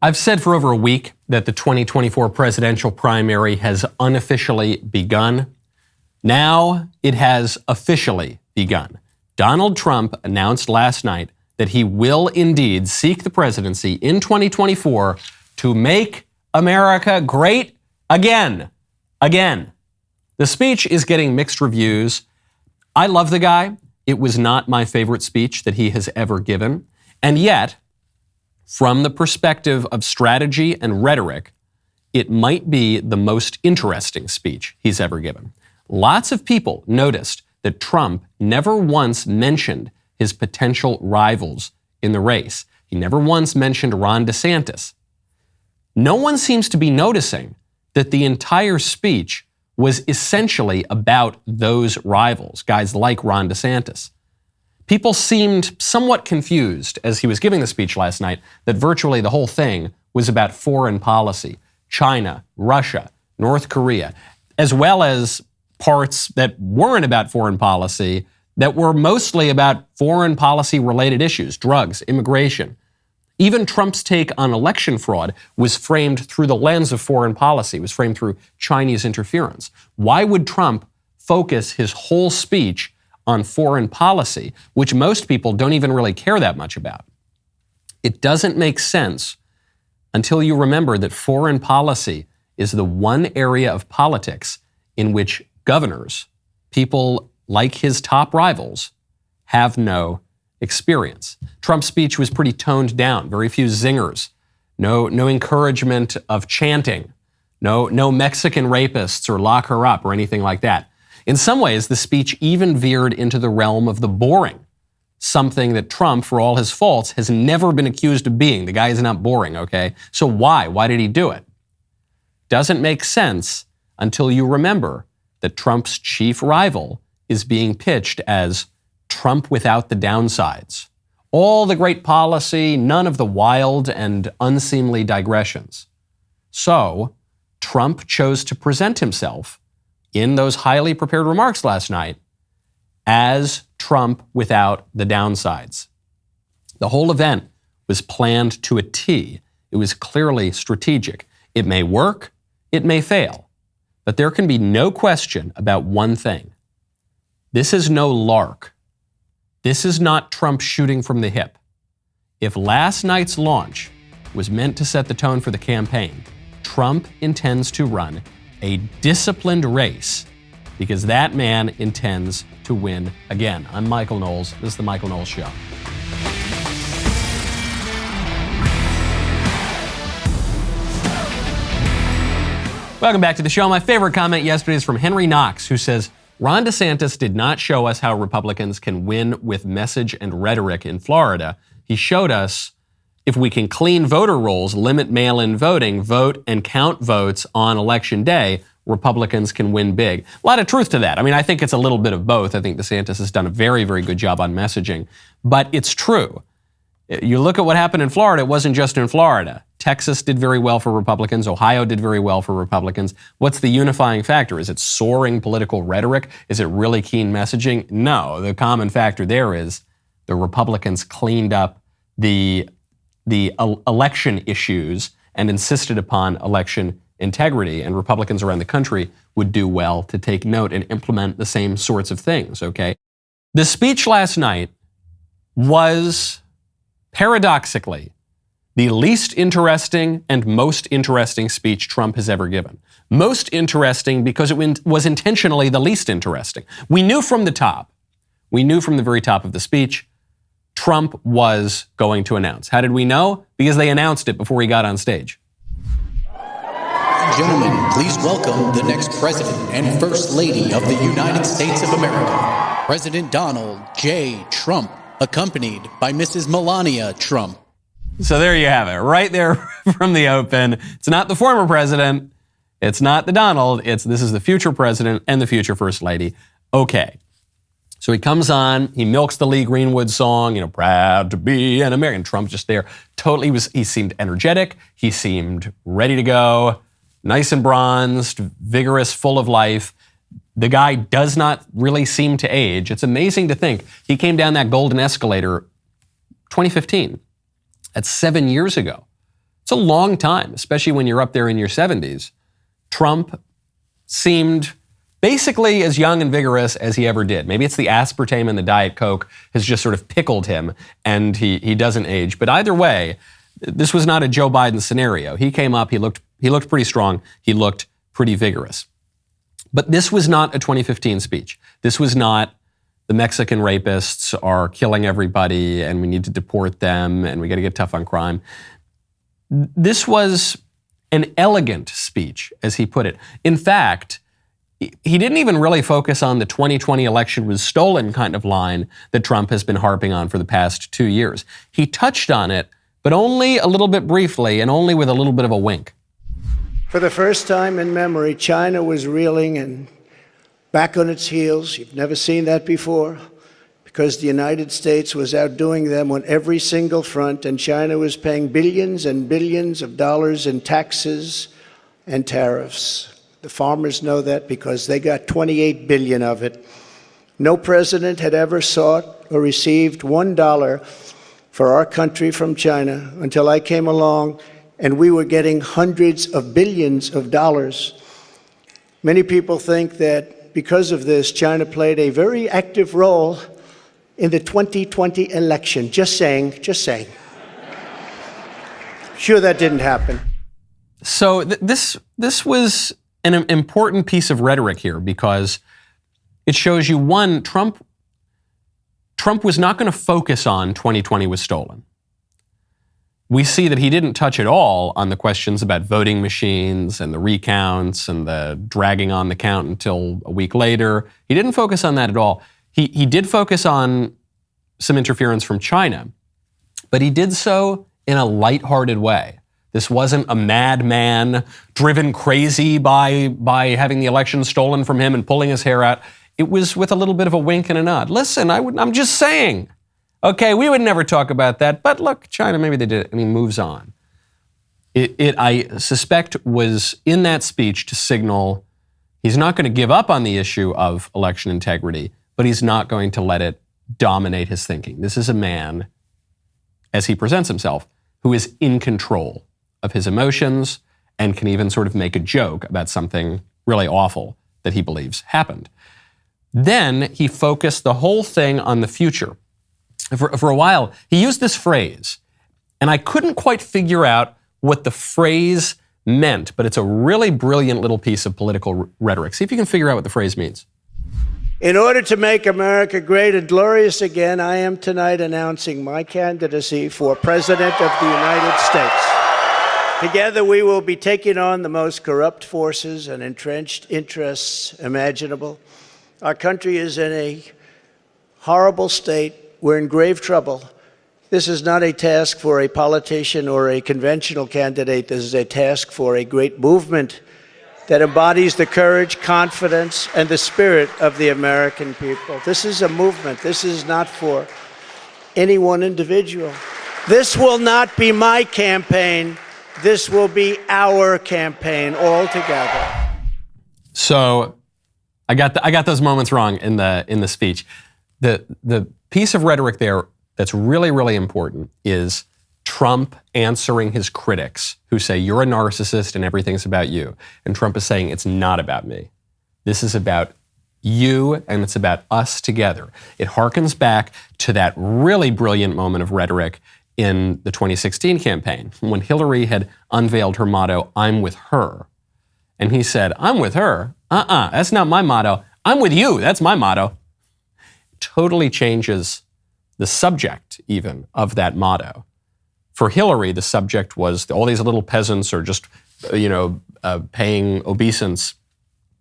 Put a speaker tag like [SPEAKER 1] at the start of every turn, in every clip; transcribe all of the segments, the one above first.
[SPEAKER 1] I've said for over a week that the 2024 presidential primary has unofficially begun. Now it has officially begun. Donald Trump announced last night that he will indeed seek the presidency in 2024 to make America great again. Again. The speech is getting mixed reviews. I love the guy. It was not my favorite speech that he has ever given. And yet, from the perspective of strategy and rhetoric, it might be the most interesting speech he's ever given. Lots of people noticed that Trump never once mentioned his potential rivals in the race. He never once mentioned Ron DeSantis. No one seems to be noticing that the entire speech was essentially about those rivals, guys like Ron DeSantis. People seemed somewhat confused as he was giving the speech last night that virtually the whole thing was about foreign policy, China, Russia, North Korea, as well as parts that weren't about foreign policy that were mostly about foreign policy related issues, drugs, immigration. Even Trump's take on election fraud was framed through the lens of foreign policy, was framed through Chinese interference. Why would Trump focus his whole speech on foreign policy, which most people don't even really care that much about? It doesn't make sense until you remember that foreign policy is the one area of politics in which governors, people like his top rivals, have no experience. Trump's speech was pretty toned down, very few zingers, no encouragement of chanting, no Mexican rapists or lock her up or anything like that. In some ways, the speech even veered into the realm of the boring, something that Trump, for all his faults, has never been accused of being. The guy is not boring, okay? So why? Why did he do it? Doesn't make sense until you remember that Trump's chief rival is being pitched as Trump without the downsides. All the great policy, none of the wild and unseemly digressions. So, Trump chose to present himself in those highly prepared remarks last night as Trump without the downsides. The whole event was planned to a T. It was clearly strategic. It may work, it may fail, but there can be no question about one thing. This is no lark. This is not Trump shooting from the hip. If last night's launch was meant to set the tone for the campaign, Trump intends to run a disciplined race because that man intends to win again. I'm Michael Knowles. This is The Michael Knowles Show. Welcome back to the show. My favorite comment yesterday is from Henry Knox, who says, Ron DeSantis did not show us how Republicans can win with message and rhetoric in Florida. He showed us if we can clean voter rolls, limit mail-in voting, vote and count votes on election day, Republicans can win big. A lot of truth to that. I mean, I think it's a little bit of both. I think DeSantis has done a very, very good job on messaging. But it's true. You look at what happened in Florida, it wasn't just in Florida. Texas did very well for Republicans. Ohio did very well for Republicans. What's the unifying factor? Is it soaring political rhetoric? Is it really keen messaging? No. The common factor there is the Republicans cleaned up the election issues and insisted upon election integrity, and Republicans around the country would do well to take note and implement the same sorts of things, okay? The speech last night was, paradoxically, the least interesting and most interesting speech Trump has ever given. Most interesting because it was intentionally the least interesting. We knew from the very top of the speech, Trump was going to announce. How did we know? Because they announced it before he got on stage.
[SPEAKER 2] Gentlemen, please welcome the next President and First Lady of the United States of America, President Donald J. Trump, accompanied by Mrs. Melania Trump.
[SPEAKER 1] So there you have it, right there from the open. It's not the former president. It's not the Donald. This is the future president and the future First Lady. Okay. So he comes on, he milks the Lee Greenwood song, proud to be an American. Trump just there. Totally he seemed energetic. He seemed ready to go, nice and bronzed, vigorous, full of life. The guy does not really seem to age. It's amazing to think he came down that golden escalator 2015. That's 7 years ago. It's a long time, especially when you're up there in your 70s. Trump seemed basically as young and vigorous as he ever did. Maybe it's the aspartame and the Diet Coke has just sort of pickled him and he doesn't age. But either way, this was not a Joe Biden scenario. He came up, he looked pretty strong, he looked pretty vigorous. But this was not a 2015 speech. This was not the Mexican rapists are killing everybody and we need to deport them and we got to get tough on crime. This was an elegant speech, as he put it. In fact, he didn't even really focus on the 2020 election was stolen kind of line that Trump has been harping on for the past 2 years. He touched on it, but only a little bit briefly and only with a little bit of a wink.
[SPEAKER 3] For the first time in memory, China was reeling and back on its heels. You've never seen that before, because the United States was outdoing them on every single front, and China was paying billions and billions of dollars in taxes and tariffs. The farmers know that because they got 28 billion of it. No president had ever sought or received $1 for our country from China until I came along, and we were getting hundreds of billions of dollars. Many people think that because of this, China played a very active role in the 2020 election. Just saying. Sure, that didn't happen.
[SPEAKER 1] So this was an important piece of rhetoric here because it shows you, one, Trump was not going to focus on 2020 was stolen. We see that he didn't touch at all on the questions about voting machines and the recounts and the dragging on the count until a week later. He didn't focus on that at all. He did focus on some interference from China, but he did so in a lighthearted way. This wasn't a madman driven crazy by having the election stolen from him and pulling his hair out. It was with a little bit of a wink and a nod. Listen, I'm just saying. Okay, we would never talk about that, but look, China, maybe they did it, and he moves on. It I suspect, was in that speech to signal he's not going to give up on the issue of election integrity, but he's not going to let it dominate his thinking. This is a man, as he presents himself, who is in control of his emotions and can even sort of make a joke about something really awful that he believes happened. Then he focused the whole thing on the future. For a while, he used this phrase, and I couldn't quite figure out what the phrase meant, but it's a really brilliant little piece of political rhetoric. See if you can figure out what the phrase means.
[SPEAKER 3] In order to make America great and glorious again, I am tonight announcing my candidacy for President of the United States. Together, we will be taking on the most corrupt forces and entrenched interests imaginable. Our country is in a horrible state. We're in grave trouble. This is not a task for a politician or a conventional candidate. This is a task for a great movement that embodies the courage, confidence, and the spirit of the American people. This is a movement. This is not for any one individual. This will not be my campaign. This will be our campaign all together.
[SPEAKER 1] So I got those moments wrong in the speech. The piece of rhetoric there that's really, really important is Trump answering his critics who say, you're a narcissist and everything's about you. And Trump is saying, it's not about me. This is about you and it's about us together. It harkens back to that really brilliant moment of rhetoric in the 2016 campaign when Hillary had unveiled her motto, I'm with her. And he said, I'm with her? That's not my motto. I'm with you. That's my motto. Totally changes the subject even of that motto. For Hillary, the subject was all these little peasants are just, paying obeisance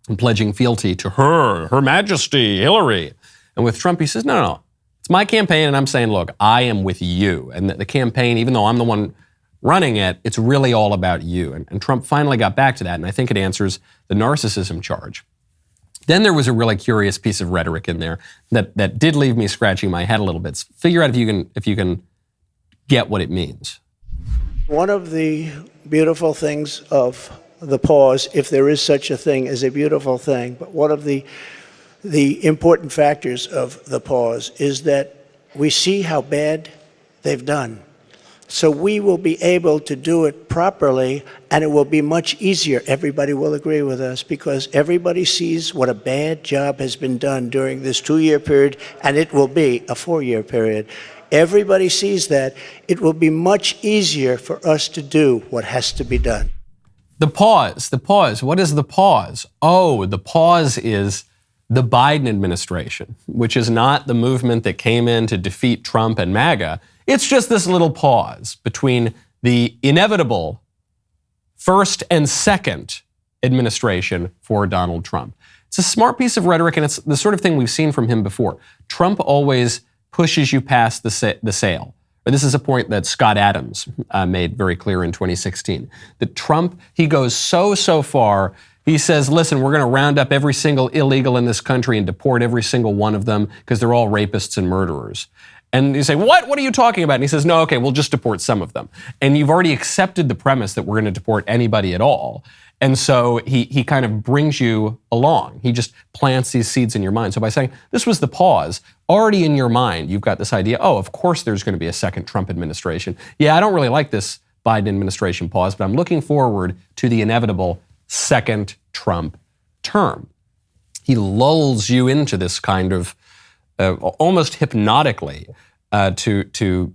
[SPEAKER 1] and pledging fealty to Her Majesty, Hillary. And with Trump, he says, no, it's my campaign, and I'm saying, look, I am with you. And the campaign, even though I'm the one running it, it's really all about you. And Trump finally got back to that, and I think it answers the narcissism charge. Then there was a really curious piece of rhetoric in there that did leave me scratching my head a little bit. Figure out if you can get what it means.
[SPEAKER 3] One of the beautiful things of the pause, if there is such a thing as a beautiful thing, but one of the important factors of the pause is that we see how bad they've done. So we will be able to do it properly, and it will be much easier. Everybody will agree with us because everybody sees what a bad job has been done during this 2-year period, and it will be a 4-year period. Everybody sees that. It will be much easier for us to do what has to be done.
[SPEAKER 1] The pause. What is the pause? Oh, the pause is the Biden administration, which is not the movement that came in to defeat Trump and MAGA. It's just this little pause between the inevitable first and second administration for Donald Trump. It's a smart piece of rhetoric, and it's the sort of thing we've seen from him before. Trump always pushes you past the sale. This is a point that Scott Adams made very clear in 2016. That Trump, he goes so far. He says, listen, we're going to round up every single illegal in this country and deport every single one of them because they're all rapists and murderers. And you say, what? What are you talking about? And he says, no, okay, we'll just deport some of them. And you've already accepted the premise that we're going to deport anybody at all. And so he kind of brings you along. He just plants these seeds in your mind. So by saying, this was the pause, already in your mind, you've got this idea, oh, of course there's going to be a second Trump administration. Yeah, I don't really like this Biden administration pause, but I'm looking forward to the inevitable second Trump term. He lulls you into this kind of almost hypnotically to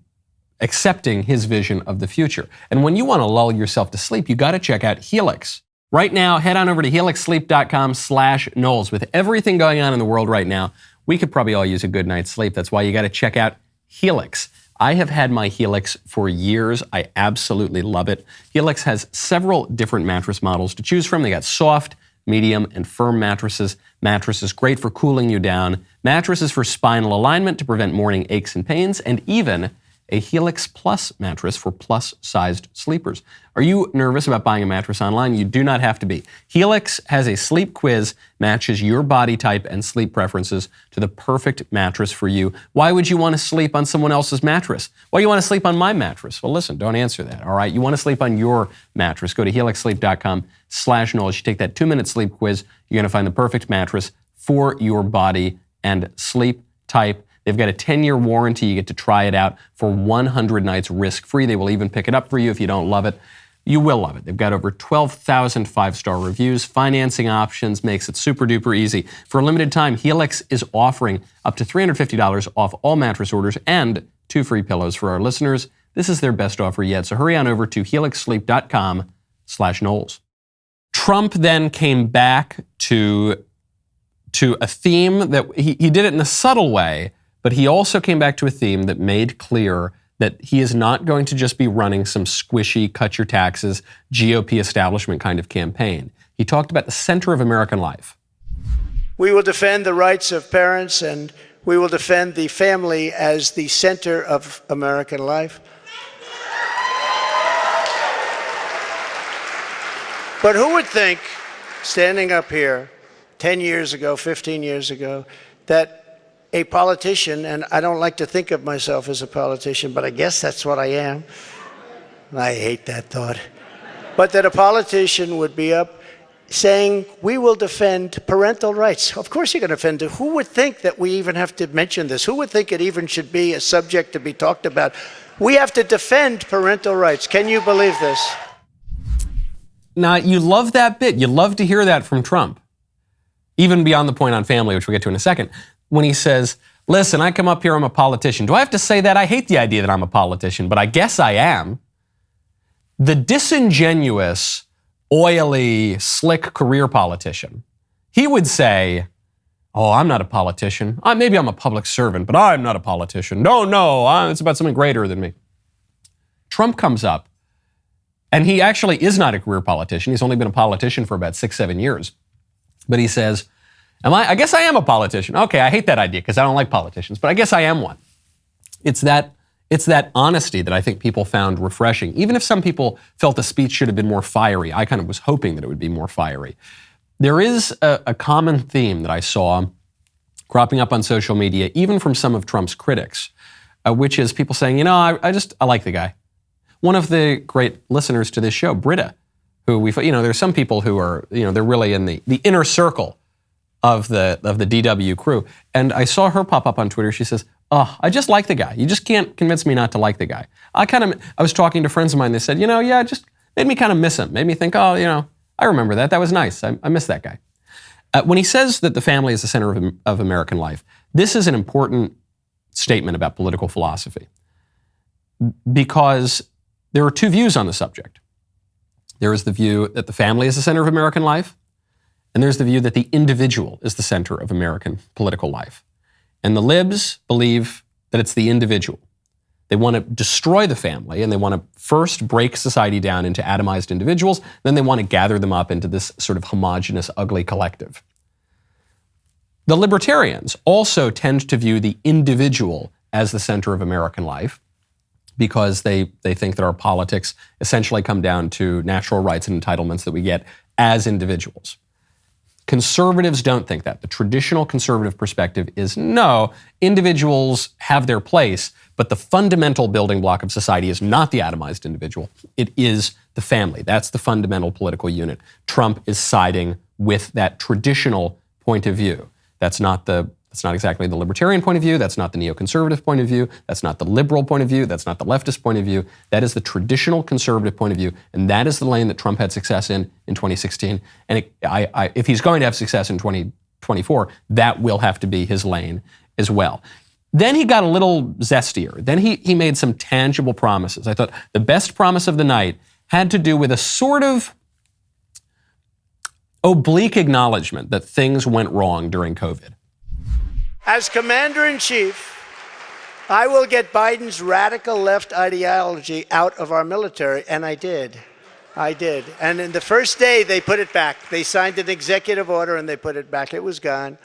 [SPEAKER 1] accepting his vision of the future. And when you want to lull yourself to sleep, you got to check out Helix. Right now, head on over to helixsleep.com/Knowles. With everything going on in the world right now, we could probably all use a good night's sleep. That's why you got to check out Helix. I have had my Helix for years. I absolutely love it. Helix has several different mattress models to choose from. They got soft, medium, and firm mattresses. Mattresses great for cooling you down. Mattresses for spinal alignment to prevent morning aches and pains, and even a Helix Plus mattress for plus-sized sleepers. Are you nervous about buying a mattress online? You do not have to be. Helix has a sleep quiz, matches your body type and sleep preferences to the perfect mattress for you. Why would you want to sleep on someone else's mattress? Why do you want to sleep on my mattress? Well, listen, don't answer that, all right? You want to sleep on your mattress. Go to helixsleep.com/Knowles. You take that 2-minute sleep quiz. You're going to find the perfect mattress for your body and sleep type. They've got a 10-year warranty. You get to try it out for 100 nights risk-free. They will even pick it up for you if you don't love it. You will love it. They've got over 12,000 five-star reviews. Financing options makes it super-duper easy. For a limited time, Helix is offering up to $350 off all mattress orders and 2 free pillows for our listeners. This is their best offer yet, so hurry on over to helixsleep.com/Knowles. Trump then came back to a theme that he did it in a subtle way, but he also came back to a theme that made clear that he is not going to just be running some squishy, cut your taxes, GOP establishment kind of campaign. He talked about the center of American life.
[SPEAKER 3] We will defend the rights of parents, and we will defend the family as the center of American life. But who would think, standing up here 10 years ago, 15 years ago, that a politician, and I don't like to think of myself as a politician, but I guess that's what I am. I hate that thought. But that a politician would be up saying, we will defend parental rights. Of course you're going to defend it. Who would think that we even have to mention this? Who would think it even should be a subject to be talked about? We have to defend parental rights. Can you believe this?
[SPEAKER 1] Now, you love that bit. You love to hear that from Trump. Even beyond the point on family, which we'll get to in a second. When he says, listen, I come up here, I'm a politician. Do I have to say that? I hate the idea that I'm a politician, but I guess I am. The disingenuous, oily, slick career politician, he would say, oh, I'm not a politician. Maybe I'm a public servant, but I'm not a politician. No, it's about something greater than me. Trump comes up, and he actually is not a career politician. He's only been a politician for about 6-7 years. But he says, I guess I am a politician. Okay, I hate that idea because I don't like politicians, but I guess I am one. It's that honesty that I think people found refreshing. Even if some people felt the speech should have been more fiery, I kind of was hoping that it would be more fiery. There is a common theme that I saw cropping up on social media, even from some of Trump's critics, which is people saying, I like the guy. One of the great listeners to this show, Britta, who there's some people who are, they're really in the inner circle of the DW crew. And I saw her pop up on Twitter. She says, I just like the guy. You just can't convince me not to like the guy. I was talking to friends of mine. They said, it just made me kind of miss him. Made me think, I remember that. That was nice. I miss that guy. When he says that the family is the center of American life, this is an important statement about political philosophy because there are two views on the subject. There is the view that the family is the center of American life, and there's the view that the individual is the center of American political life. And the libs believe that it's the individual. They want to destroy the family, and they want to first break society down into atomized individuals, then they want to gather them up into this sort of homogenous, ugly collective. The libertarians also tend to view the individual as the center of American life because they think that our politics essentially come down to natural rights and entitlements that we get as individuals. Conservatives don't think that. The traditional conservative perspective is no, individuals have their place, but the fundamental building block of society is not the atomized individual. It is the family. That's the fundamental political unit. Trump is siding with that traditional point of view. That's not exactly the libertarian point of view. That's not the neoconservative point of view. That's not the liberal point of view. That's not the leftist point of view. That is the traditional conservative point of view, and that is the lane that Trump had success in 2016. And if he's going to have success in 2024, that will have to be his lane as well. Then he got a little zestier. Then he made some tangible promises. I thought the best promise of the night had to do with a sort of oblique acknowledgement that things went wrong during COVID.
[SPEAKER 3] As Commander-in-Chief, I will get Biden's radical left ideology out of our military, and I did. And in the first day, they put it back. They signed an executive order, and they put it back. It was gone.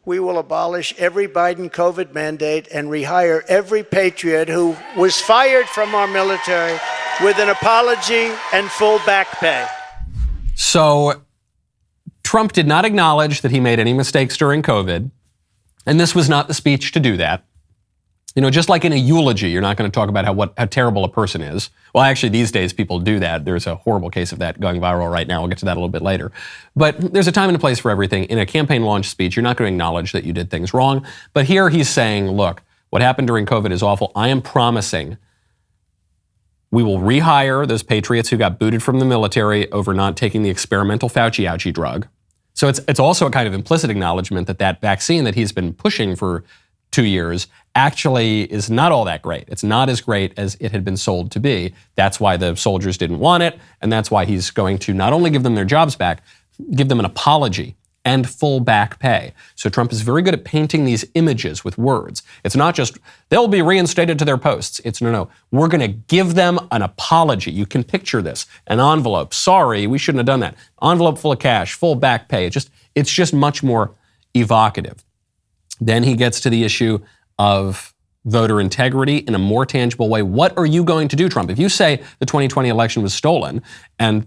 [SPEAKER 3] We will abolish every Biden COVID mandate and rehire every patriot who was fired from our military with an apology and full back pay.
[SPEAKER 1] So Trump did not acknowledge that he made any mistakes during COVID, and this was not the speech to do that. Just like in a eulogy, you're not going to talk about how terrible a person is. Well, actually, these days people do that. There's a horrible case of that going viral right now. We'll get to that a little bit later. But there's a time and a place for everything. In a campaign launch speech, you're not going to acknowledge that you did things wrong. But here he's saying, look, what happened during COVID is awful. I am promising we will rehire those patriots who got booted from the military over not taking the experimental Fauci-ouchie drug. So it's also a kind of implicit acknowledgement that vaccine that he's been pushing for 2 years actually is not all that great. It's not as great as it had been sold to be. That's why the soldiers didn't want it, and that's why he's going to not only give them their jobs back, give them an apology and full back pay. So Trump is very good at painting these images with words. It's not just, they'll be reinstated to their posts. It's no, we're going to give them an apology. You can picture this, an envelope. Sorry, we shouldn't have done that. Envelope full of cash, full back pay. It's just much more evocative. Then he gets to the issue of voter integrity in a more tangible way. What are you going to do, Trump? If you say the 2020 election was stolen and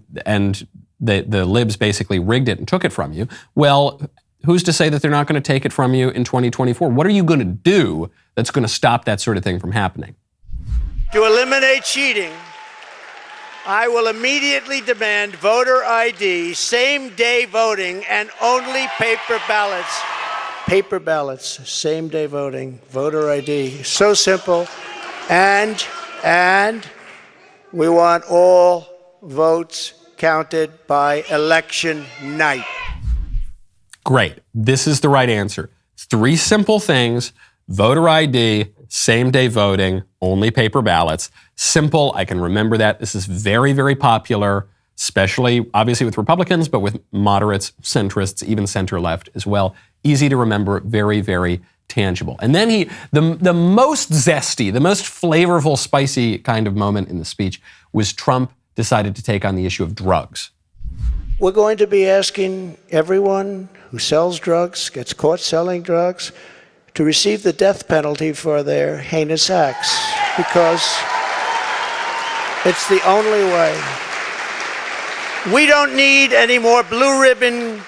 [SPEAKER 1] the libs basically rigged it and took it from you, well, who's to say that they're not going to take it from you in 2024? What are you going to do that's going to stop that sort of thing from happening?
[SPEAKER 3] To eliminate cheating, I will immediately demand voter ID, same-day voting, and only paper ballots. Paper ballots, same-day voting, voter ID. So simple. And we want all votes counted by election night.
[SPEAKER 1] Great. This is the right answer. 3 simple things: voter ID, same-day voting, only paper ballots. Simple. I can remember that. This is very, very popular, especially obviously with Republicans, but with moderates, centrists, even center-left as well. Easy to remember, very, very tangible. And then the most zesty, the most flavorful, spicy kind of moment in the speech was Trump decided to take on the issue of drugs.
[SPEAKER 3] We're going to be asking everyone who sells drugs, gets caught selling drugs, to receive the death penalty for their heinous acts, because it's the only way. We don't need any more blue ribbon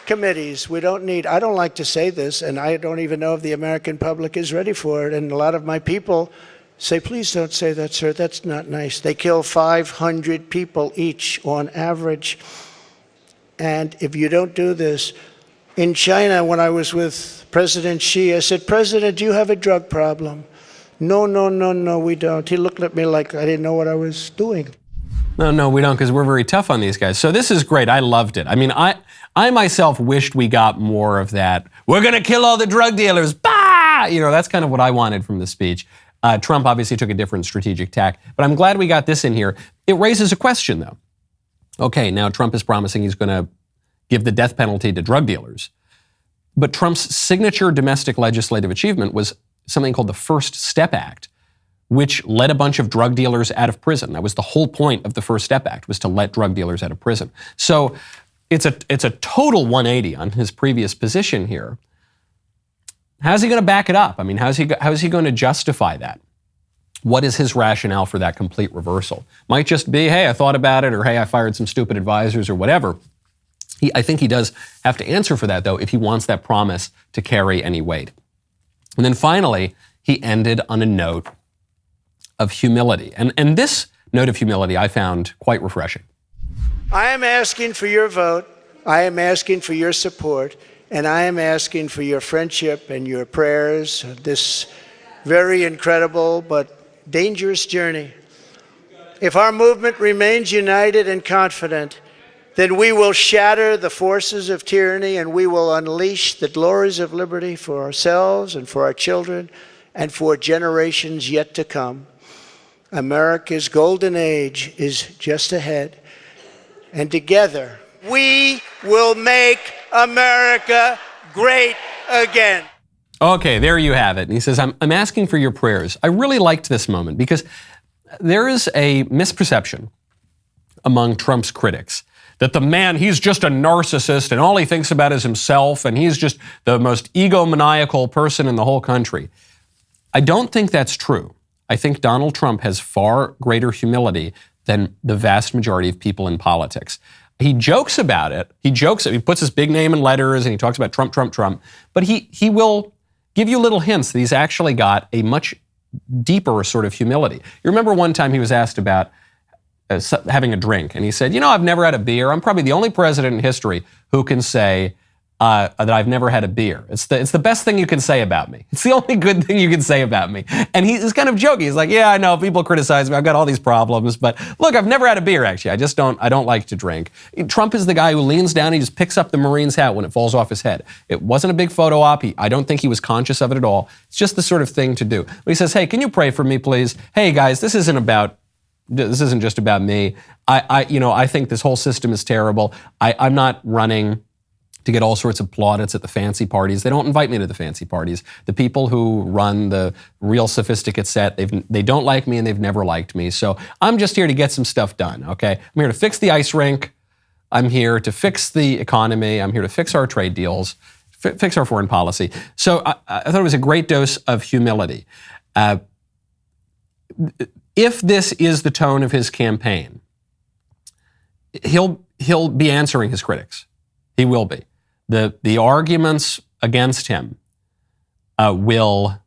[SPEAKER 3] committees. I don't like to say this, and I don't even know if the American public is ready for it. And a lot of my people say, please don't say that, sir. That's not nice. They kill 500 people each on average. And if you don't do this, In China, when I was with President Xi, I said, President, do you have a drug problem? No, we don't. He looked at me like I didn't know what I was doing.
[SPEAKER 1] No, we don't, because we're very tough on these guys. So this is great. I loved it. I mean, I myself wished we got more of that. We're going to kill all the drug dealers. Bah! You know, that's kind of what I wanted from the speech. Trump obviously took a different strategic tack, but I'm glad we got this in here. It raises a question, though. Okay, now Trump is promising he's going to give the death penalty to drug dealers. But Trump's signature domestic legislative achievement was something called the First Step Act, which let a bunch of drug dealers out of prison. That was the whole point of the First Step Act, was to let drug dealers out of prison. So it's a total 180 on his previous position here. How's he going to back it up? I mean, how is he going to justify that? What is his rationale for that complete reversal? Might just be, hey, I thought about it, or hey, I fired some stupid advisors, or whatever. I think he does have to answer for that, though, if he wants that promise to carry any weight. And then finally, he ended on a note of humility. And this note of humility I found quite refreshing.
[SPEAKER 3] I am asking for your vote. I am asking for your support. And I am asking for your friendship and your prayers, this very incredible but dangerous journey. If our movement remains united and confident, then we will shatter the forces of tyranny and we will unleash the glories of liberty for ourselves and for our children and for generations yet to come. America's golden age is just ahead. And together, we will make America great again.
[SPEAKER 1] Okay, there you have it. And he says, I'm asking for your prayers. I really liked this moment because there is a misperception among Trump's critics that the man, he's just a narcissist and all he thinks about is himself and he's just the most egomaniacal person in the whole country. I don't think that's true. I think Donald Trump has far greater humility than the vast majority of people in politics. He jokes about it. He puts his big name in letters and he talks about Trump. But he will give you little hints that he's actually got a much deeper sort of humility. You remember one time he was asked about having a drink, and he said, I've never had a beer. I'm probably the only president in history who can say that I've never had a beer. It's the best thing you can say about me. It's the only good thing you can say about me. And he's kind of joking. He's like, yeah, I know people criticize me. I've got all these problems, but look, I've never had a beer, actually. I don't like to drink. Trump is the guy who leans down, he just picks up the Marine's hat when it falls off his head. It wasn't a big photo op. I don't think he was conscious of it at all. It's just the sort of thing to do. But he says, hey, can you pray for me, please? Hey, guys, this isn't just about me. I think this whole system is terrible. I'm not running to get all sorts of plaudits at the fancy parties. They don't invite me to the fancy parties. The people who run the real sophisticate set, they don't like me and they've never liked me. So I'm just here to get some stuff done, okay? I'm here to fix the ice rink. I'm here to fix the economy. I'm here to fix our trade deals, fix our foreign policy. So I thought it was a great dose of humility. If this is the tone of his campaign, he'll be answering his critics. He will be. The arguments against him will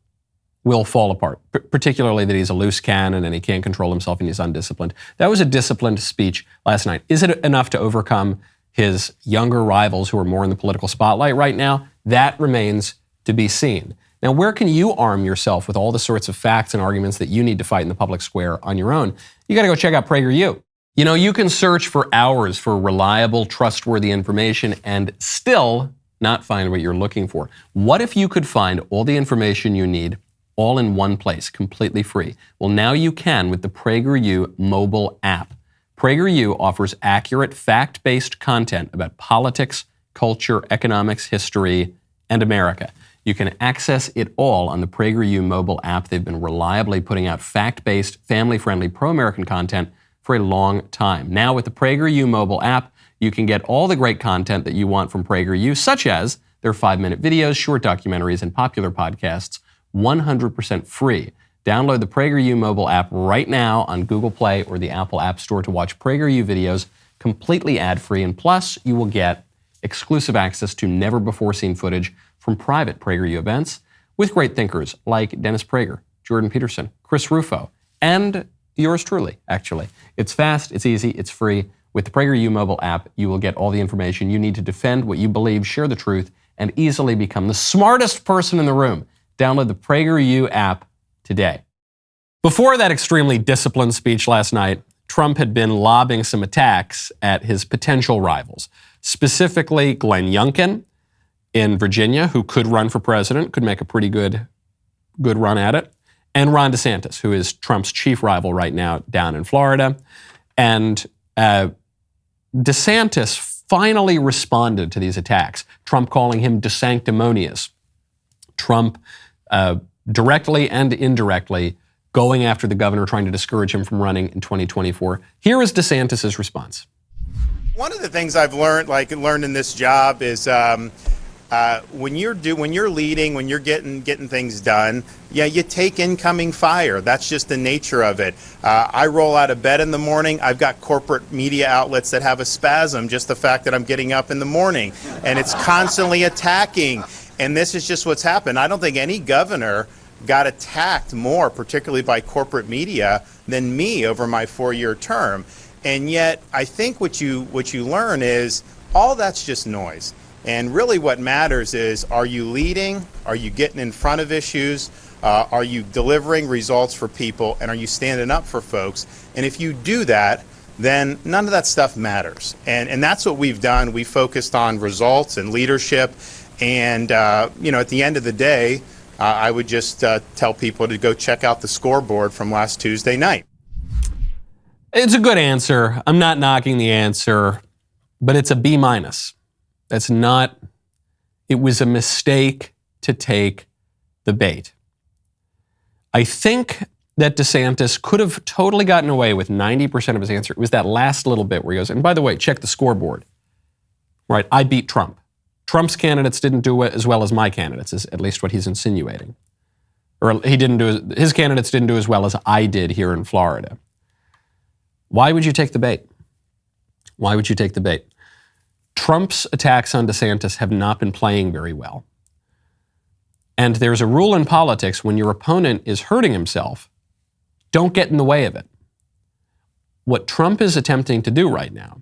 [SPEAKER 1] fall apart, particularly that he's a loose cannon and he can't control himself and he's undisciplined. That was a disciplined speech last night. Is it enough to overcome his younger rivals who are more in the political spotlight right now? That remains to be seen. Now, where can you arm yourself with all the sorts of facts and arguments that you need to fight in the public square on your own? You got to go check out PragerU. You can search for hours for reliable, trustworthy information and still not find what you're looking for. What if you could find all the information you need all in one place, completely free? Well, now you can with the PragerU mobile app. PragerU offers accurate, fact-based content about politics, culture, economics, history, and America. You can access it all on the PragerU mobile app. They've been reliably putting out fact-based, family-friendly, pro-American content for a long time. Now with the PragerU mobile app, you can get all the great content that you want from PragerU, such as their 5-minute videos, short documentaries, and popular podcasts, 100% free. Download the PragerU mobile app right now on Google Play or the Apple App Store to watch PragerU videos completely ad-free, and plus you will get exclusive access to never-before-seen footage from private PragerU events with great thinkers like Dennis Prager, Jordan Peterson, Chris Rufo, and yours truly, actually. It's fast, it's easy, it's free. With the PragerU mobile app, you will get all the information you need to defend what you believe, share the truth, and easily become the smartest person in the room. Download the PragerU app today. Before that extremely disciplined speech last night, Trump had been lobbing some attacks at his potential rivals, specifically Glenn Youngkin in Virginia, who could run for president, could make a pretty good run at it, and Ron DeSantis, who is Trump's chief rival right now down in Florida. And DeSantis finally responded to these attacks, Trump calling him DeSanctimonious. Trump directly and indirectly going after the governor, trying to discourage him from running in 2024. Here is DeSantis' response.
[SPEAKER 4] One of the things I've learned in this job is when you're leading, when you're getting things done, you take incoming fire. That's just the nature of it. I roll out of bed in the morning. I've got corporate media outlets that have a spasm, just the fact that I'm getting up in the morning, and it's constantly attacking. And this is just what's happened. I don't think any governor got attacked more, particularly by corporate media, than me over my 4-year term. And yet, I think what you learn is all that's just noise. And really what matters is, are you leading? Are you getting in front of issues? Are you delivering results for people? And are you standing up for folks? And if you do that, then none of that stuff matters. And that's what we've done. We focused on results and leadership. And, at the end of the day, I would just tell people to go check out the scoreboard from last Tuesday night.
[SPEAKER 1] It's a good answer. I'm not knocking the answer, but it's a B-. That's not, it was a mistake to take the bait. I think that DeSantis could have totally gotten away with 90% of his answer. It was that last little bit where he goes, and by the way, check the scoreboard. Right, I beat Trump. Trump's candidates didn't do as well as my candidates, is at least what he's insinuating. Or his candidates didn't do as well as I did here in Florida. Why would you take the bait? Why would you take the bait? Trump's attacks on DeSantis have not been playing very well. And there's a rule in politics: when your opponent is hurting himself, don't get in the way of it. What Trump is attempting to do right now,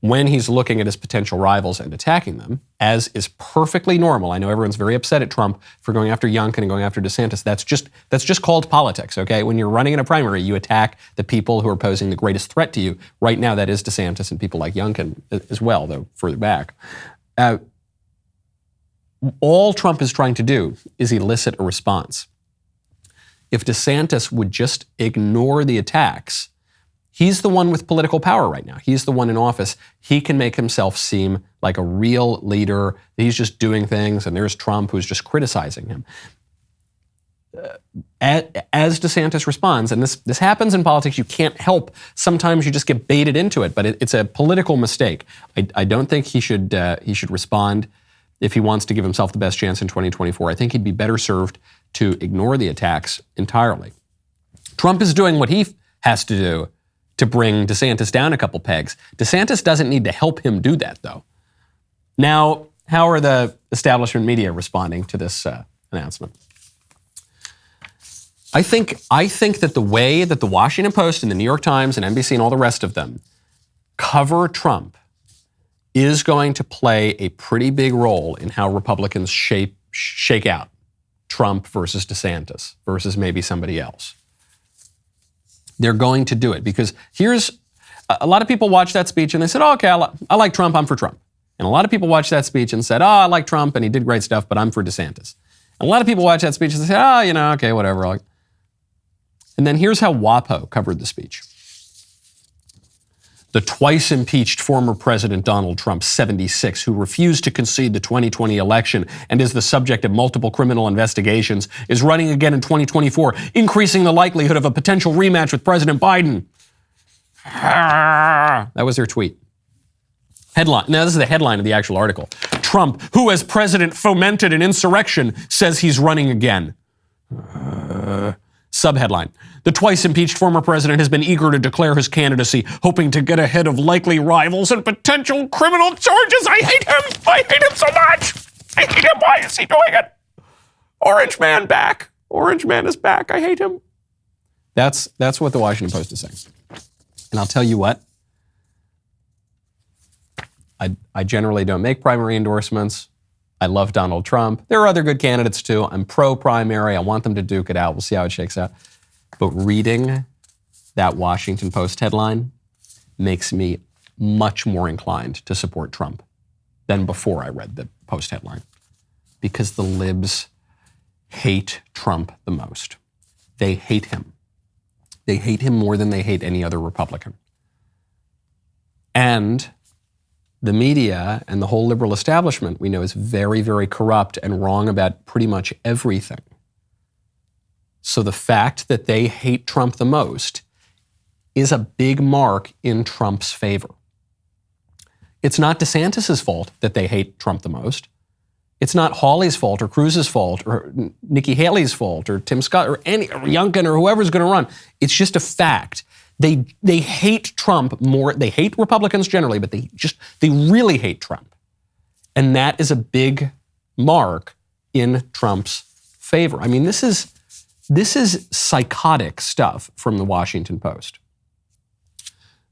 [SPEAKER 1] when he's looking at his potential rivals and attacking them, as is perfectly normal. I know everyone's very upset at Trump for going after Youngkin and going after DeSantis. That's just called politics, okay? When you're running in a primary, you attack the people who are posing the greatest threat to you. Right now, that is DeSantis and people like Youngkin as well, though further back. All Trump is trying to do is elicit a response. If DeSantis would just ignore the attacks, he's the one with political power right now. He's the one in office. He can make himself seem like a real leader. He's just doing things, and there's Trump who's just criticizing him. As DeSantis responds, and this happens in politics, you can't help. Sometimes you just get baited into it, but it's a political mistake. I don't think he should respond if he wants to give himself the best chance in 2024. I think he'd be better served to ignore the attacks entirely. Trump is doing what he has to do to bring DeSantis down a couple pegs. DeSantis doesn't need to help him do that, though. Now, how are the establishment media responding to this announcement? I think that the way that the Washington Post and the New York Times and NBC and all the rest of them cover Trump is going to play a pretty big role in how Republicans shake out Trump versus DeSantis versus maybe somebody else. They're going to do it because here's a lot of people watch that speech and they said, oh, okay, I like Trump, I'm for Trump. And a lot of people watched that speech and said, oh, I like Trump and he did great stuff, but I'm for DeSantis. And a lot of people watch that speech and they said, oh, okay, whatever. And then here's how WAPO covered the speech. The twice impeached former President Donald Trump, 76, who refused to concede the 2020 election and is the subject of multiple criminal investigations, is running again in 2024, increasing the likelihood of a potential rematch with President Biden. That was their tweet. Headline. Now, this is the headline of the actual article. Trump, who as president fomented an insurrection, says he's running again. Subheadline. The twice impeached former president has been eager to declare his candidacy, hoping to get ahead of likely rivals and potential criminal charges. I hate him. I hate him so much. I hate him. Why is he doing it? Orange man back. Orange man is back. I hate him. That's what the Washington Post is saying. And I'll tell you what, I generally don't make primary endorsements. I love Donald Trump. There are other good candidates too. I'm pro-primary. I want them to duke it out. We'll see how it shakes out. But reading that Washington Post headline makes me much more inclined to support Trump than before I read the Post headline. Because the libs hate Trump the most. They hate him. They hate him more than they hate any other Republican. And the media and the whole liberal establishment, we know, is very, very corrupt and wrong about pretty much everything. So the fact that they hate Trump the most is a big mark in Trump's favor. It's not DeSantis' fault that they hate Trump the most. It's not Hawley's fault or Cruz's fault or Nikki Haley's fault or Tim Scott or Youngkin or whoever's going to run. It's just a fact. They hate Trump more. They hate Republicans generally, but they really hate Trump. And that is a big mark in Trump's favor. I mean, this is psychotic stuff from the Washington Post.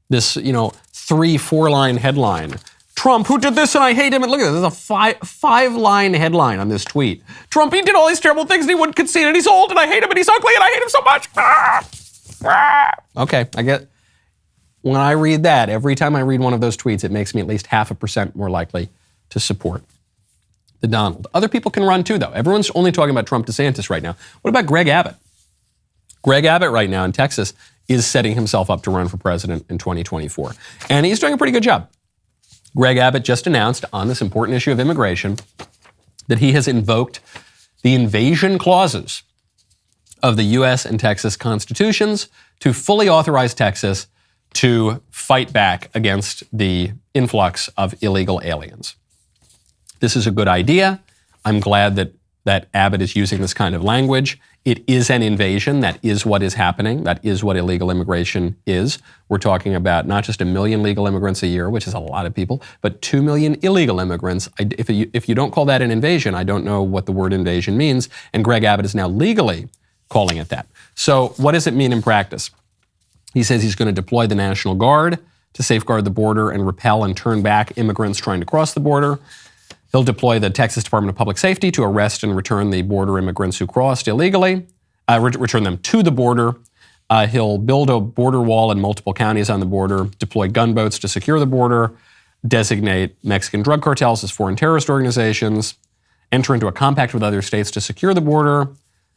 [SPEAKER 1] This, 3-4 line headline. Trump, who did this and I hate him. And look at this, there's a five-line headline on this tweet. Trump, he did all these terrible things and he wouldn't concede and he's old and I hate him and he's ugly and I hate him so much. Okay, I get, when I read that, every time I read one of those tweets, it makes me at least 0.5% more likely to support the Donald. Other people can run too, though. Everyone's only talking about Trump DeSantis right now. What about Greg Abbott? Greg Abbott right now in Texas is setting himself up to run for president in 2024. And he's doing a pretty good job. Greg Abbott just announced on this important issue of immigration that he has invoked the invasion clauses of the U.S. and Texas constitutions to fully authorize Texas to fight back against the influx of illegal aliens. This is a good idea. I'm glad that Abbott is using this kind of language. It is an invasion. That is what is happening. That is what illegal immigration is. We're talking about not just 1 million legal immigrants a year, which is a lot of people, but 2 million illegal immigrants. If you don't call that an invasion, I don't know what the word invasion means. And Greg Abbott is now legally calling it that. So what does it mean in practice? He says he's going to deploy the National Guard to safeguard the border and repel and turn back immigrants trying to cross the border. He'll deploy the Texas Department of Public Safety to arrest and return the border immigrants who crossed illegally, return them to the border. He'll build a border wall in multiple counties on the border, deploy gunboats to secure the border, designate Mexican drug cartels as foreign terrorist organizations, enter into a compact with other states to secure the border,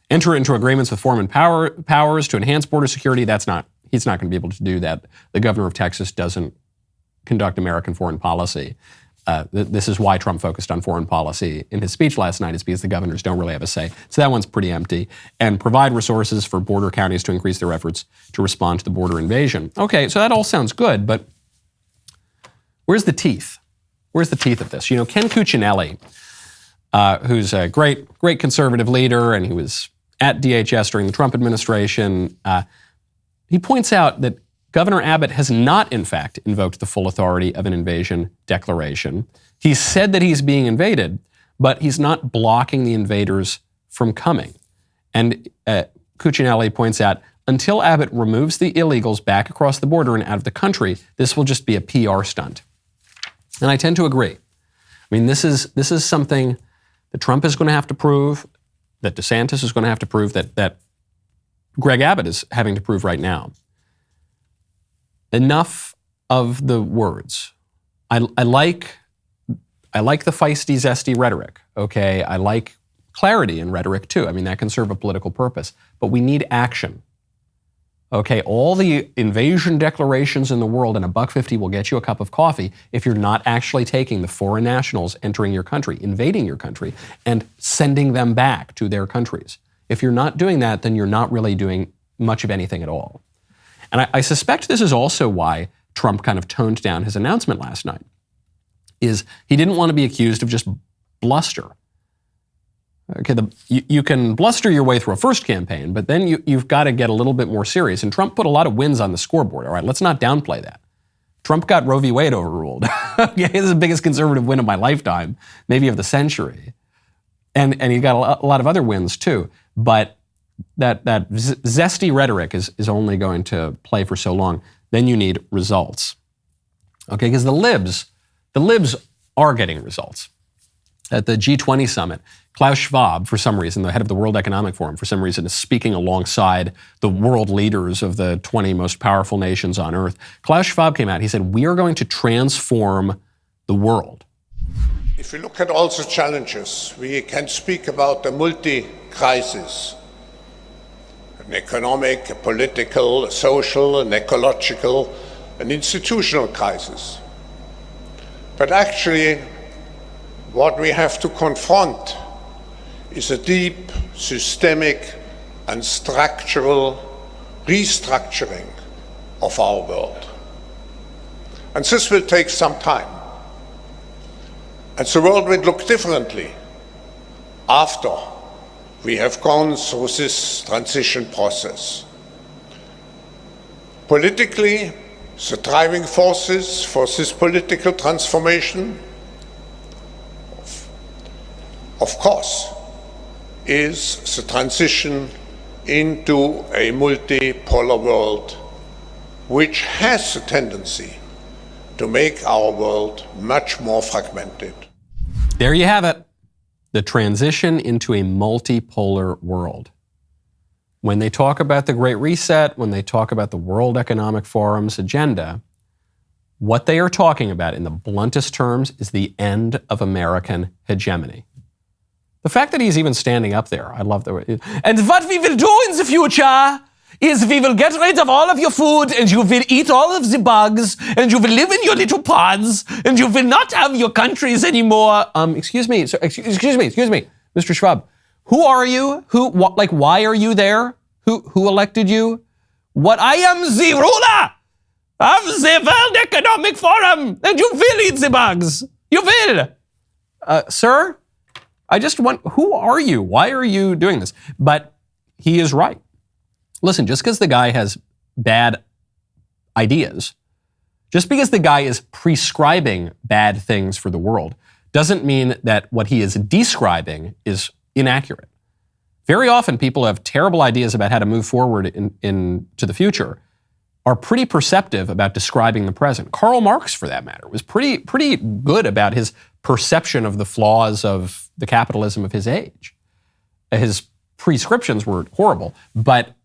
[SPEAKER 1] enter into agreements with foreign powers to enhance border security. He's not going to be able to do that. The governor of Texas doesn't conduct American foreign policy. This is why Trump focused on foreign policy in his speech last night, is because the governors don't really have a say. So that one's pretty empty. And provide resources for border counties to increase their efforts to respond to the border invasion. Okay, so that all sounds good, but where's the teeth? Where's the teeth of this? Ken Cuccinelli, who's a great conservative leader, and he was at DHS during the Trump administration, he points out that Governor Abbott has not, in fact, invoked the full authority of an invasion declaration. He said that he's being invaded, but he's not blocking the invaders from coming. And Cuccinelli points out, until Abbott removes the illegals back across the border and out of the country, this will just be a PR stunt. And I tend to agree. I mean, this is something that Trump is going to have to prove, that DeSantis is going to have to prove, that Greg Abbott is having to prove right now. Enough of the words. I like the feisty, zesty rhetoric, okay? I like clarity in rhetoric too. I mean, that can serve a political purpose. But we need action, okay? All the invasion declarations in the world and $1.50 will get you a cup of coffee if you're not actually taking the foreign nationals entering your country, invading your country, and sending them back to their countries. If you're not doing that, then you're not really doing much of anything at all. And I suspect this is also why Trump kind of toned down his announcement last night, is he didn't want to be accused of just bluster. Okay, you can bluster your way through a first campaign, but then you've got to get a little bit more serious. And Trump put a lot of wins on the scoreboard. All right, let's not downplay that. Trump got Roe v. Wade overruled. Okay, this is the biggest conservative win of my lifetime, maybe of the century. And he got a lot of other wins too. But that zesty rhetoric is only going to play for so long. Then you need results. Okay, because the libs The libs are getting results. At the G20 summit, Klaus Schwab, for some reason, the head of the World Economic Forum, for some reason, is speaking alongside the world leaders of the 20 most powerful nations on earth. Klaus Schwab came out. He said, we are going to transform the world.
[SPEAKER 5] If we look at all the challenges, we can speak about a multi-crisis, an economic, a political, a social, an ecological, an institutional crisis. But actually, what we have to confront is a deep, systemic, and structural restructuring of our world. And this will take some time. And the world will look differently after we have gone through this transition process. Politically, the driving forces for this political transformation, of course, is the transition into a multipolar world, which has a tendency to make our world much more fragmented.
[SPEAKER 1] There you have it. The transition into a multipolar world. When they talk about the Great Reset, when they talk about the World Economic Forum's agenda, what they are talking about in the bluntest terms is the end of American hegemony. The fact that he's even standing up there, I love the way. And what we will do in the future is we will get rid of all of your food and you will eat all of the bugs and you will live in your little pods and you will not have your countries anymore. Excuse me, Mr. Schwab. Who are you? Why are you there? Who elected you? What? I am the ruler of the World Economic Forum and you will eat the bugs. You will. Sir? Who are you? Why are you doing this? But he is right. Listen, just because the guy has bad ideas, just because the guy is prescribing bad things for the world, doesn't mean that what he is describing is inaccurate. Very often people have terrible ideas about how to move forward into the future, are pretty perceptive about describing the present. Karl Marx, for that matter, was pretty good about his perception of the flaws of the capitalism of his age. His prescriptions were horrible, but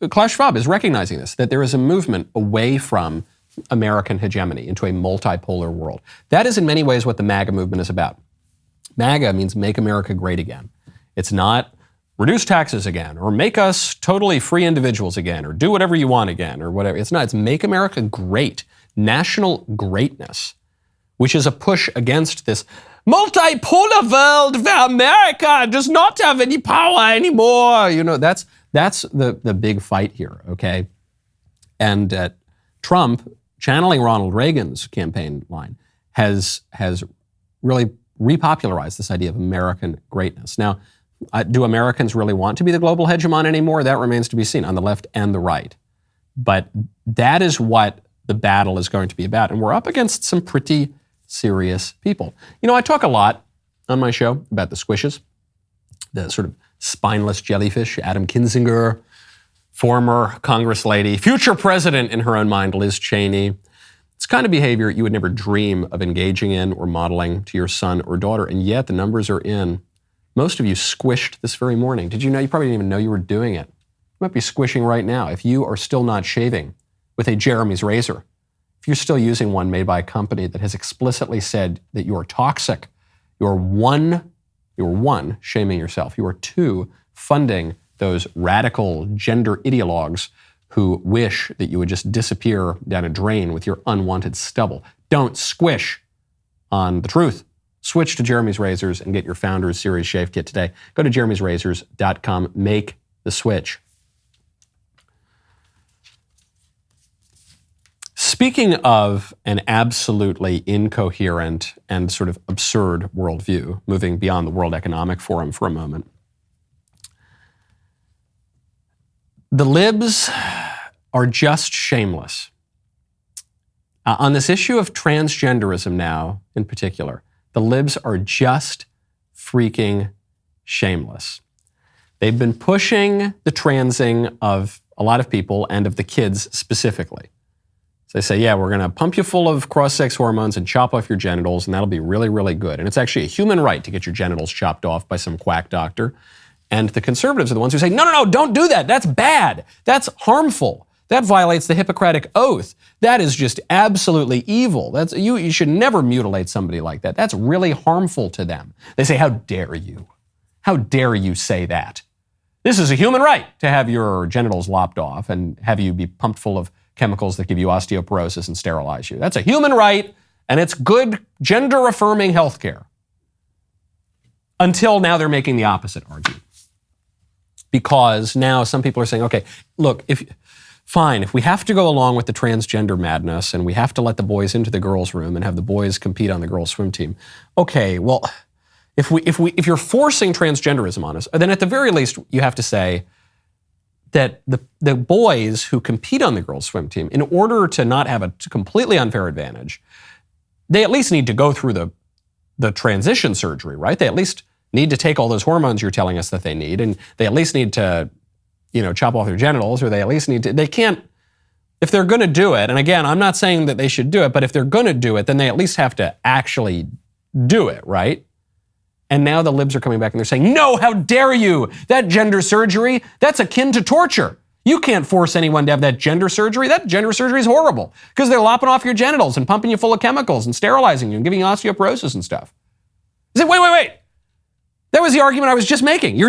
[SPEAKER 1] Klaus Schwab is recognizing this, that there is a movement away from American hegemony into a multipolar world. That is in many ways what the MAGA movement is about. MAGA means make America great again. It's not reduce taxes again, or make us totally free individuals again, or do whatever you want again, or whatever. It's not. It's make America great. National greatness, which is a push against this multipolar world where America does not have any power anymore. That's the big fight here, okay? And Trump, channeling Ronald Reagan's campaign line, has really repopularized this idea of American greatness. Now, do Americans really want to be the global hegemon anymore? That remains to be seen on the left and the right. But that is what the battle is going to be about. And we're up against some pretty serious people. I talk a lot on my show about the squishes, the sort of spineless jellyfish, Adam Kinzinger, former Congress lady, future president in her own mind, Liz Cheney. It's kind of behavior you would never dream of engaging in or modeling to your son or daughter, and yet the numbers are in. Most of you squished this very morning. Did you know? You probably didn't even know you were doing it. You might be squishing right now if you are still not shaving with a Jeremy's razor. If you're still using one made by a company that has explicitly said that you are toxic, you're one, shaming yourself. You are two, funding those radical gender ideologues who wish that you would just disappear down a drain with your unwanted stubble. Don't squish on the truth. Switch to Jeremy's Razors and get your Founders Series Shave Kit today. Go to jeremy'srazors.com. Make the switch. Speaking of an absolutely incoherent and sort of absurd worldview, moving beyond the World Economic Forum for a moment, the libs are just shameless. On this issue of transgenderism now, in particular, the libs are just freaking shameless. They've been pushing the transing of a lot of people and of the kids specifically. So they say, yeah, we're going to pump you full of cross-sex hormones and chop off your genitals, and that'll be really, really good. And it's actually a human right to get your genitals chopped off by some quack doctor. And the conservatives are the ones who say, no, don't do that. That's bad. That's harmful. That violates the Hippocratic Oath. That is just absolutely evil. You should never mutilate somebody like that. That's really harmful to them. They say, how dare you? How dare you say that? This is a human right to have your genitals lopped off and have you be pumped full of chemicals that give you osteoporosis and sterilize you. That's a human right, and it's good gender-affirming health care. Until now they're making the opposite argument. Because now some people are saying, okay, look, if we have to go along with the transgender madness and we have to let the boys into the girls' room and have the boys compete on the girls' swim team, okay, well, if you're forcing transgenderism on us, then at the very least you have to say that the boys who compete on the girls' swim team, in order to not have a completely unfair advantage, they at least need to go through the transition surgery, right? They at least need to take all those hormones you're telling us that they need, and they at least need to, chop off their genitals, or they at least need to, they can't, if they're going to do it, and again, I'm not saying that they should do it, but if they're going to do it, then they at least have to actually do it, right? And now the libs are coming back and they're saying, no, how dare you? That gender surgery, that's akin to torture. You can't force anyone to have that gender surgery. That gender surgery is horrible because they're lopping off your genitals and pumping you full of chemicals and sterilizing you and giving you osteoporosis and stuff. I said, wait. That was the argument I was just making.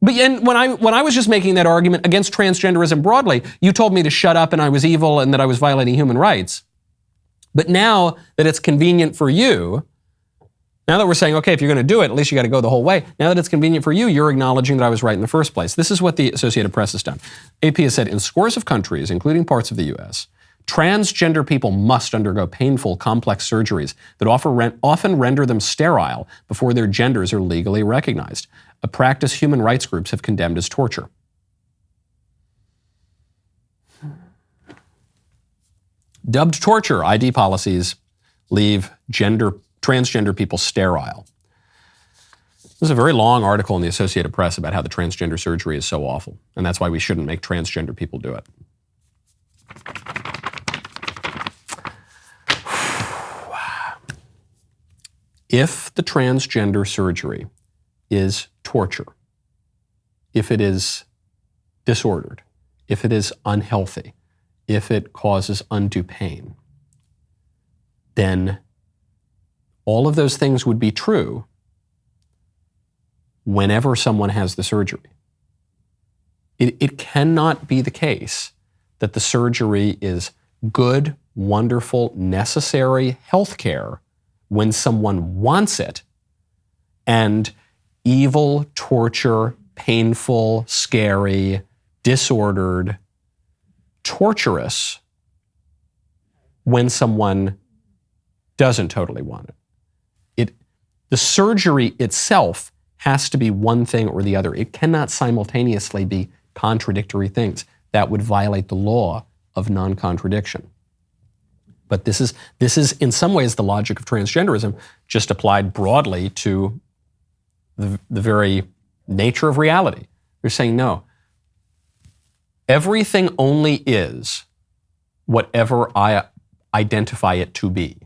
[SPEAKER 1] And when I was just making that argument against transgenderism broadly, you told me to shut up and I was evil and that I was violating human rights. But now that it's convenient for you, now that we're saying, okay, if you're going to do it, at least you got to go the whole way. Now that it's convenient for you, you're acknowledging that I was right in the first place. This is what the Associated Press has done. AP has said, in scores of countries, including parts of the U.S., transgender people must undergo painful, complex surgeries that often render them sterile before their genders are legally recognized, a practice human rights groups have condemned as torture. Dubbed torture, ID policies leave transgender people sterile. There's a very long article in the Associated Press about how the transgender surgery is so awful, and that's why we shouldn't make transgender people do it. If the transgender surgery is torture, if it is disordered, if it is unhealthy, if it causes undue pain, then all of those things would be true whenever someone has the surgery. It cannot be the case that the surgery is good, wonderful, necessary health care when someone wants it, and evil, torture, painful, scary, disordered, torturous when someone doesn't totally want it. The surgery itself has to be one thing or the other. It cannot simultaneously be contradictory things. That would violate the law of non-contradiction. But this is in some ways the logic of transgenderism, just applied broadly to the very nature of reality. They're saying, no, everything only is whatever I identify it to be,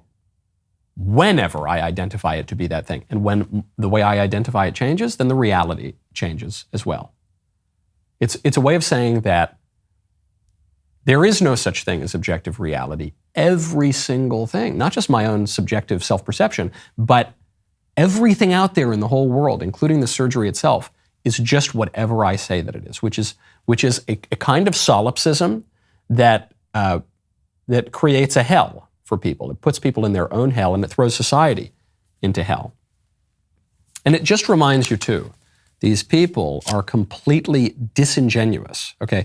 [SPEAKER 1] whenever I identify it to be that thing. And when the way I identify it changes, then the reality changes as well. It's a way of saying that there is no such thing as objective reality. Every single thing, not just my own subjective self-perception, but everything out there in the whole world, including the surgery itself, is just whatever I say that it is, which is a kind of solipsism that creates a hell for people. It puts people in their own hell, and it throws society into hell. And it just reminds you too, these people are completely disingenuous, okay?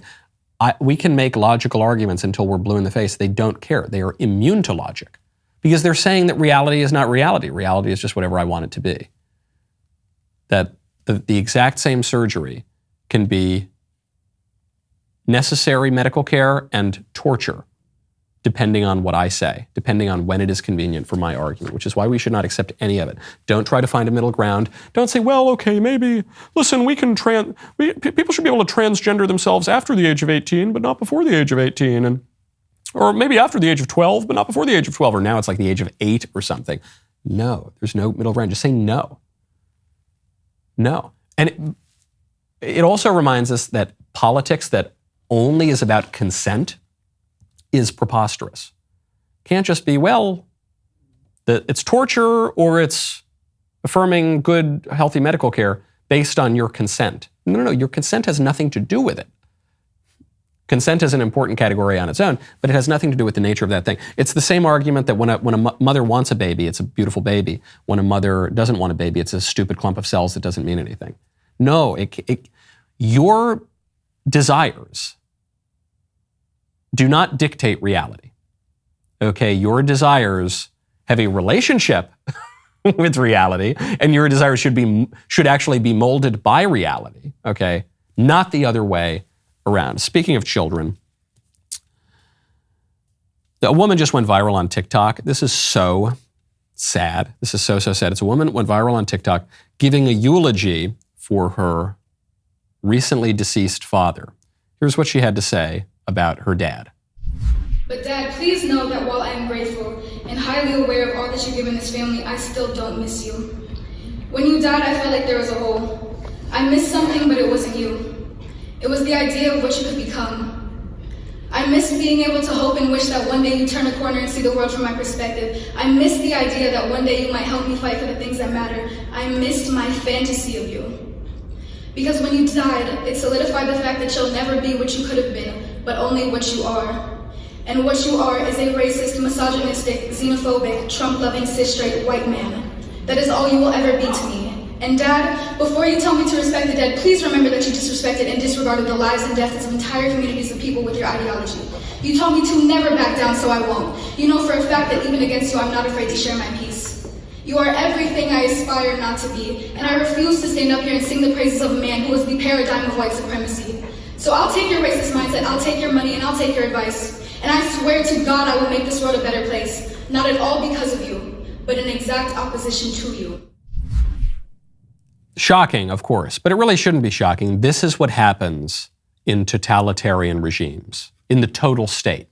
[SPEAKER 1] We can make logical arguments until we're blue in the face. They don't care. They are immune to logic because they're saying that reality is not reality. Reality is just whatever I want it to be. That the exact same surgery can be necessary medical care and torture, depending on what I say, depending on when it is convenient for my argument, which is why we should not accept any of it. Don't try to find a middle ground. Don't say, well, okay, maybe, listen, people should be able to transgender themselves after the age of 18, but not before the age of 18. And Or maybe after the age of 12, but not before the age of 12, or now it's like the age of 8 or something. No, there's no middle ground. Just say no. No. And it also reminds us that politics that only is about consent is preposterous. Can't just be, well, it's torture or it's affirming good, healthy medical care based on your consent. No, your consent has nothing to do with it. Consent is an important category on its own, but it has nothing to do with the nature of that thing. It's the same argument that when a mother wants a baby, it's a beautiful baby. When a mother doesn't want a baby, it's a stupid clump of cells that doesn't mean anything. No, your desires do not dictate reality. Okay, your desires have a relationship with reality, and your desires should actually be molded by reality. Okay, not the other way around. Speaking of children, a woman just went viral on TikTok. This is so sad. This is so sad. It's a woman went viral on TikTok giving a eulogy for her recently deceased father. Here's what she had to say about her dad.
[SPEAKER 6] But Dad, please know that while I am grateful and highly aware of all that you've given this family, I still don't miss you. When you died, I felt like there was a hole. I missed something, but it wasn't you. It was the idea of what you could become. I miss being able to hope and wish that one day you turn a corner and see the world from my perspective. I miss the idea that one day you might help me fight for the things that matter. I missed my fantasy of you. Because when you died, it solidified the fact that you'll never be what you could have been, but only what you are. And what you are is a racist, misogynistic, xenophobic, Trump-loving, cis-straight white man. That is all you will ever be to me. And Dad, before you tell me to respect the dead, please remember that you disrespected and disregarded the lives and deaths of entire communities of people with your ideology. You told me to never back down, so I won't. You know for a fact that even against you, I'm not afraid to share my peace. You are everything I aspire not to be, and I refuse to stand up here and sing the praises of a man who is the paradigm of white supremacy. So I'll take your racist mindset, I'll take your money, and I'll take your advice. And I swear to God I will make this world a better place. Not at all because of you, but in exact opposition to you.
[SPEAKER 1] Shocking, of course, but it really shouldn't be shocking. This is what happens in totalitarian regimes, in the total state.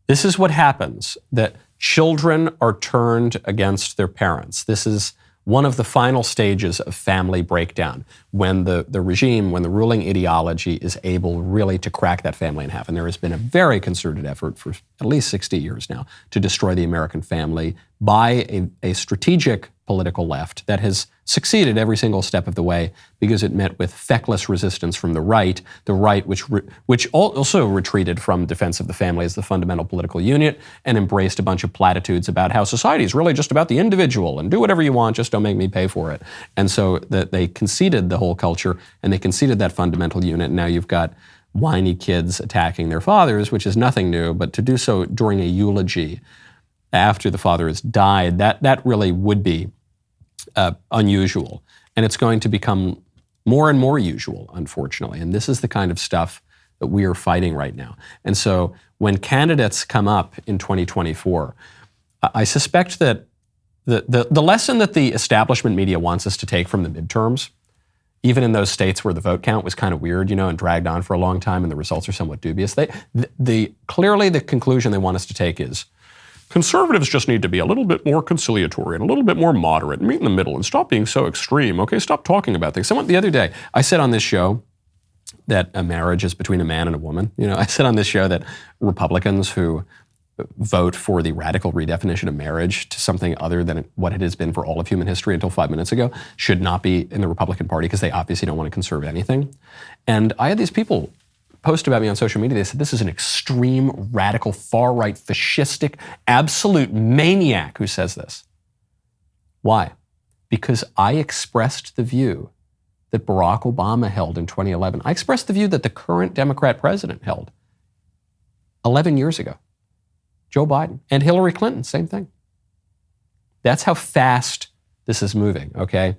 [SPEAKER 1] This is what happens, that children are turned against their parents. This is one of the final stages of family breakdown, when the regime, when the ruling ideology is able really to crack that family in half. And there has been a very concerted effort for at least 60 years now to destroy the American family by a strategic political left that has succeeded every single step of the way because it met with feckless resistance from the right which also retreated from defense of the family as the fundamental political unit and embraced a bunch of platitudes about how society is really just about the individual and do whatever you want, just don't make me pay for it. And so that they conceded the whole culture and they conceded that fundamental unit. And now you've got whiny kids attacking their fathers, which is nothing new, but to do so during a eulogy after the father has died, that really would be unusual. And it's going to become more and more usual, unfortunately. And this is the kind of stuff that we are fighting right now. And so when candidates come up in 2024, I suspect that the lesson that the establishment media wants us to take from the midterms, even in those states where the vote count was kind of weird, and dragged on for a long time and the results are somewhat dubious, clearly the conclusion they want us to take is, conservatives just need to be a little bit more conciliatory and a little bit more moderate and meet in the middle and stop being so extreme. Okay, stop talking about things. The other day, I said on this show that a marriage is between a man and a woman. I said on this show that Republicans who vote for the radical redefinition of marriage to something other than what it has been for all of human history until 5 minutes ago should not be in the Republican Party because they obviously don't want to conserve anything. And I had these people post about me on social media. They said, this is an extreme, radical, far-right, fascistic, absolute maniac who says this. Why? Because I expressed the view that Barack Obama held in 2011. I expressed the view that the current Democrat president held 11 years ago. Joe Biden and Hillary Clinton, same thing. That's how fast this is moving, okay?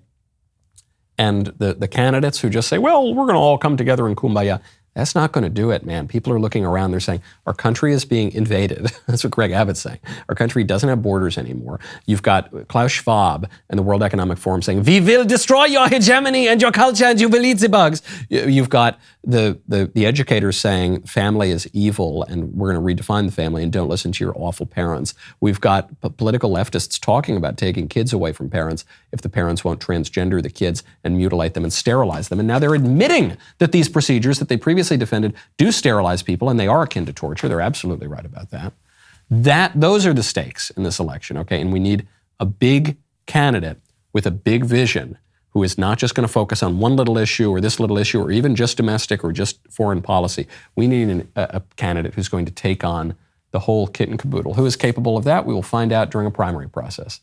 [SPEAKER 1] And the candidates who just say, well, we're going to all come together in kumbaya, That's not going to do it, man. People are looking around. They're saying, our country is being invaded. That's what Greg Abbott's saying. Our country doesn't have borders anymore. You've got Klaus Schwab and the World Economic Forum saying, we will destroy your hegemony and your culture and you will eat the bugs. You've got the educators saying family is evil and we're going to redefine the family and don't listen to your awful parents. We've got political leftists talking about taking kids away from parents if the parents won't transgender the kids and mutilate them and sterilize them. And now they're admitting that these procedures that they previously defended do sterilize people, and they are akin to torture. They're absolutely right about that. Those are the stakes in this election, okay? And we need a big candidate with a big vision who is not just going to focus on one little issue or this little issue or even just domestic or just foreign policy. We need a candidate who's going to take on the whole kit and caboodle. Who is capable of that? We will find out during a primary process.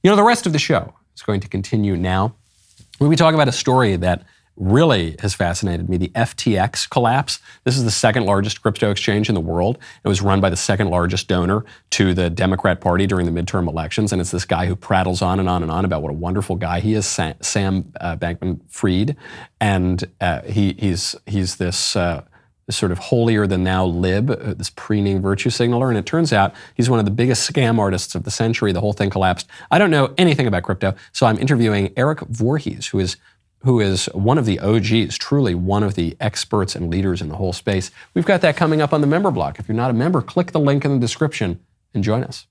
[SPEAKER 1] You know, the rest of the show is going to continue now. When we talk about a story that really has fascinated me, the FTX collapse. This is the second largest crypto exchange in the world. It was run by the second largest donor to the Democrat Party during the midterm elections. And it's this guy who prattles on and on and on about what a wonderful guy he is, Sam Bankman-Fried. And he's this sort of holier-than-thou lib, this preening virtue signaler. And it turns out he's one of the biggest scam artists of the century. The whole thing collapsed. I don't know anything about crypto, so I'm interviewing Eric Voorhees, who is one of the OGs, truly one of the experts and leaders in the whole space. We've got that coming up on the member block. If you're not a member, click the link in the description and join us.